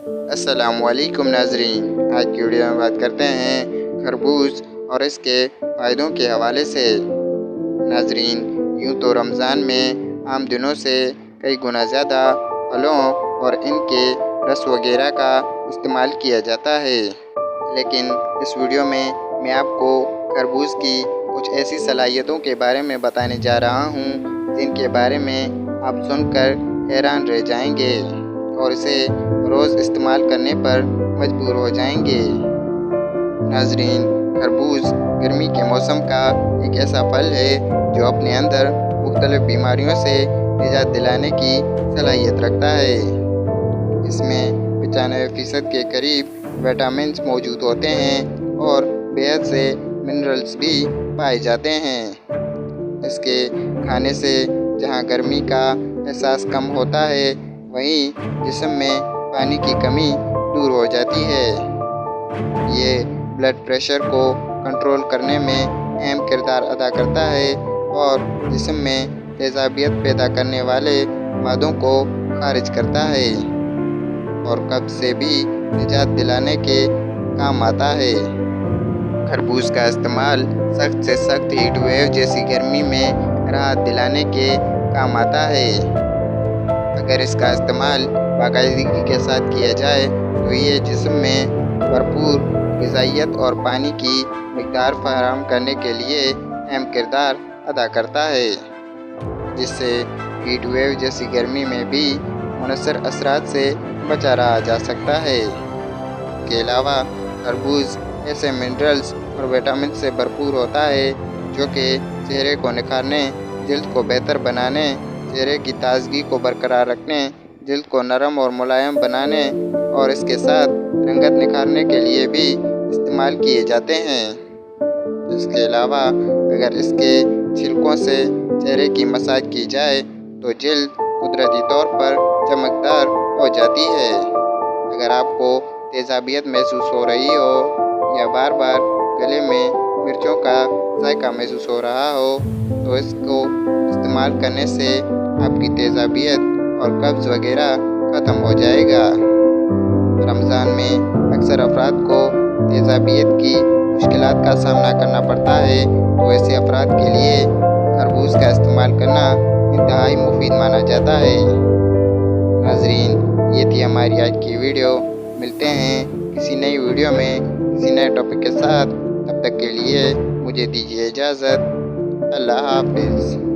السلام علیکم ناظرین، آج کی ویڈیو میں بات کرتے ہیں خربوز اور اس کے فائدوں کے حوالے سے۔ ناظرین، یوں تو رمضان میں عام دنوں سے کئی گنا زیادہ پھلوں اور ان کے رس وغیرہ کا استعمال کیا جاتا ہے، لیکن اس ویڈیو میں آپ کو خربوز کی کچھ ایسی صلاحیتوں کے بارے میں بتانے جا رہا ہوں جن کے بارے میں آپ سن کر حیران رہ جائیں گے اور اسے روز استعمال کرنے پر مجبور ہو جائیں گے۔ ناظرین، خربوز گرمی کے موسم کا ایک ایسا پھل ہے جو اپنے اندر مختلف بیماریوں سے نجات دلانے کی صلاحیت رکھتا ہے۔ اس میں 95% کے قریب وٹامنز موجود ہوتے ہیں اور بہت سے منرلز بھی پائے جاتے ہیں۔ اس کے کھانے سے جہاں گرمی کا احساس کم ہوتا ہے، وہیں جسم میں پانی کی کمی دور ہو جاتی ہے۔ یہ بلڈ پریشر کو کنٹرول کرنے میں اہم کردار ادا کرتا ہے اور جسم میں تیزابیت پیدا کرنے والے مادوں کو خارج کرتا ہے اور قبض سے بھی نجات دلانے کے کام آتا ہے۔ خربوز کا استعمال سخت سے سخت ہیٹ ویو جیسی گرمی میں راحت دلانے کے کام آتا ہے۔ اگر اس کا استعمال باقاعدگی کے ساتھ کیا جائے تو یہ جسم میں بھرپور غذائیت اور پانی کی مقدار فراہم کرنے کے لیے اہم کردار ادا کرتا ہے، جس سے ہیٹ ویو جیسی گرمی میں بھی مؤثر اثرات سے بچا رہا جا سکتا ہے۔ اس کے علاوہ خربوز ایسے منرلز اور وٹامن سے بھرپور ہوتا ہے جو کہ چہرے کو نکھارنے، جلد کو بہتر بنانے، چہرے کی تازگی کو برقرار رکھنے، جلد کو نرم اور ملائم بنانے اور اس کے ساتھ رنگت نکھارنے کے لیے بھی استعمال کیے جاتے ہیں۔ اس کے علاوہ اگر اس کے چھلکوں سے چہرے کی مساج کی جائے تو جلد قدرتی طور پر چمکدار ہو جاتی ہے۔ اگر آپ کو تیزابیت محسوس ہو رہی ہو یا بار بار گلے میں مرچوں کا ذائقہ محسوس ہو رہا ہو تو اس کو استعمال کرنے سے آپ کی تیزابیت اور قبض وغیرہ ختم ہو جائے گا۔ رمضان میں اکثر افراد کو تیزابیت کی مشکلات کا سامنا کرنا پڑتا ہے، تو ایسے افراد کے لیے خربوز کا استعمال کرنا انتہائی مفید مانا جاتا ہے۔ ناظرین، یہ تھی ہماری آج کی ویڈیو۔ ملتے ہیں کسی نئی ویڈیو میں کسی نئے ٹاپک کے ساتھ۔ تب تک کے لیے مجھے دیجیے اجازت۔ اللہ حافظ۔